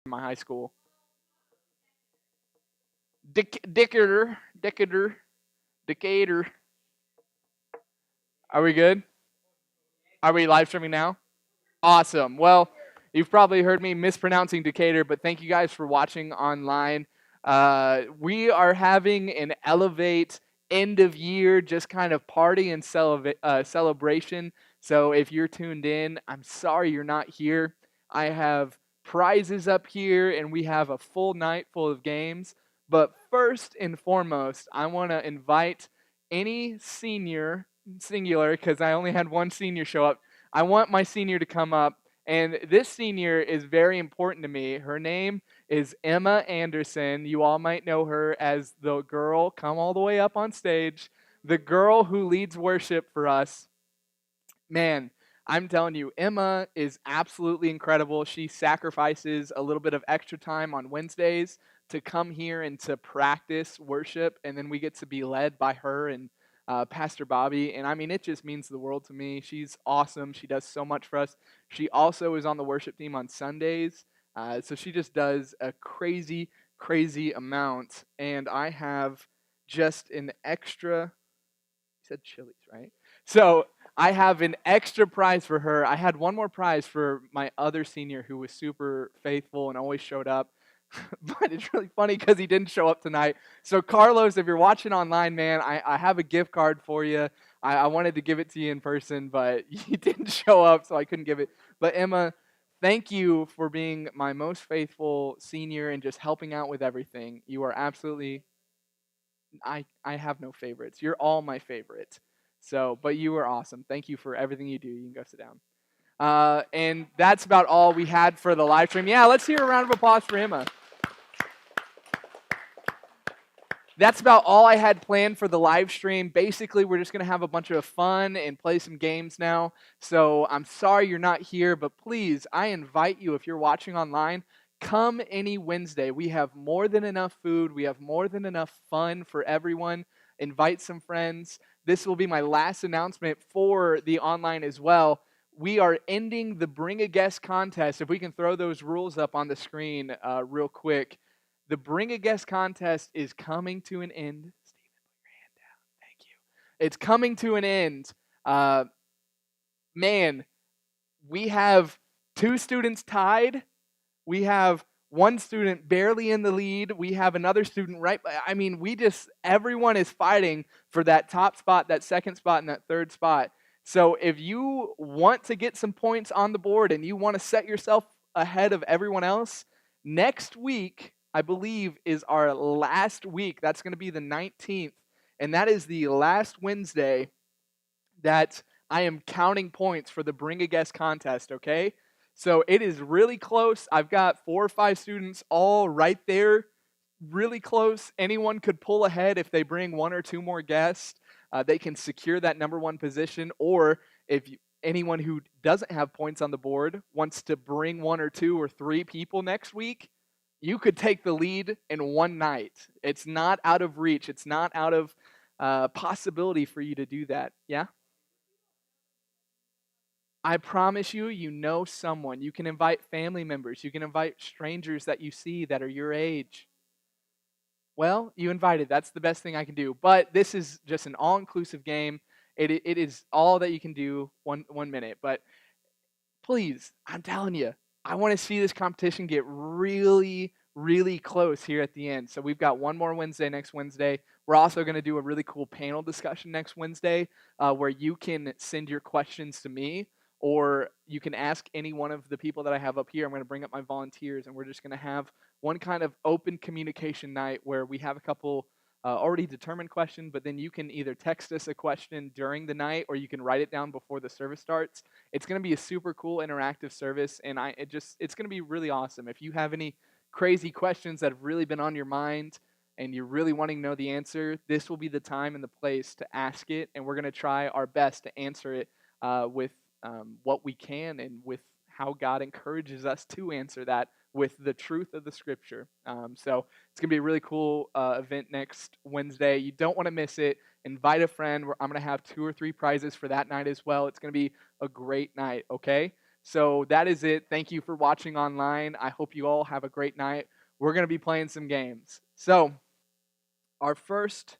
my high school. Decatur. Are we good? Are we live streaming now? Awesome. Well, you've probably heard me mispronouncing Decatur, but thank you guys for watching online. We are having an Elevate end of year, just kind of party and celebration. So if you're tuned in, I'm sorry you're not here. I have prizes up here, and we have a full night full of games. But first and foremost, I want to invite any senior, singular, because I only had one senior show up. I want my senior to come up, and this senior is very important to me. Her name is Emma Anderson. You all might know her as the girl, come all the way up on stage, the girl who leads worship for us. Man, I'm telling you, Emma is absolutely incredible. She sacrifices a little bit of extra time on Wednesdays to come here and to practice worship, and then we get to be led by her and Pastor Bobby. And I mean, it just means the world to me. She's awesome. She does so much for us. She also is on the worship team on Sundays. So she just does a crazy, crazy amount. And I have just an extra, you said Chili's, right? So I have an extra prize for her. I had one more prize for my other senior who was super faithful and always showed up. But it's really funny because he didn't show up tonight. So, Carlos, if you're watching online, man, I have a gift card for you. I wanted to give it to you in person, but you didn't show up, so I couldn't give it. But, Emma, thank you for being my most faithful senior and just helping out with everything. You are absolutely, I have no favorites. You're all my favorites. So, but you are awesome. Thank you for everything you do. You can go sit down. And that's about all we had for the live stream. Yeah, let's hear a round of applause for Emma. That's about all I had planned for the live stream. Basically, we're just going to have a bunch of fun and play some games now. So I'm sorry you're not here, but please, I invite you, if you're watching online, come any Wednesday. We have more than enough food. We have more than enough fun for everyone. Invite some friends. This will be my last announcement for the online as well. We are ending the Bring a Guest contest. If we can throw those rules up on the screen real quick. The Bring a Guest contest is coming to an end. Stephen, put your hand down. Thank you. It's coming to an end. Man, we have two students tied. We have one student barely in the lead. We have another student right. I mean, everyone is fighting for that top spot, that second spot, and that third spot. So if you want to get some points on the board and you want to set yourself ahead of everyone else, next week, I believe, is our last week. That's going to be the 19th. And that is the last Wednesday that I am counting points for the Bring a Guest contest, okay? So it is really close. I've got 4 or 5 students all right there, really close. Anyone could pull ahead if they bring 1 or 2 more guests. They can secure that number 1 position. Or if anyone who doesn't have points on the board wants to bring 1 or 2 or 3 people next week, you could take the lead in one night. It's not out of reach. It's not out of possibility for you to do that. Yeah? I promise you, you know someone. You can invite family members. You can invite strangers that you see that are your age. Well, you invited. That's the best thing I can do. But this is just an all-inclusive game. It is all that you can do 1 minute. But please, I'm telling you, I want to see this competition get really, really close here at the end. So we've got one more Wednesday next Wednesday. We're also going to do a really cool panel discussion next Wednesday where you can send your questions to me or you can ask any one of the people that I have up here. I'm going to bring up my volunteers and we're just going to have one kind of open communication night where we have a couple already determined question, but then you can either text us a question during the night or you can write it down before the service starts. It's going to be a super cool interactive service, and it's going to be really awesome. If you have any crazy questions that have really been on your mind and you're really wanting to know the answer, this will be the time and the place to ask it, and we're going to try our best to answer it with what we can and with how God encourages us to answer that with the truth of the Scripture. So it's going to be a really cool event next Wednesday. You don't want to miss it. Invite a friend. I'm going to have 2 or 3 prizes for that night as well. It's going to be a great night, okay? So that is it. Thank you for watching online. I hope you all have a great night. We're going to be playing some games. So our first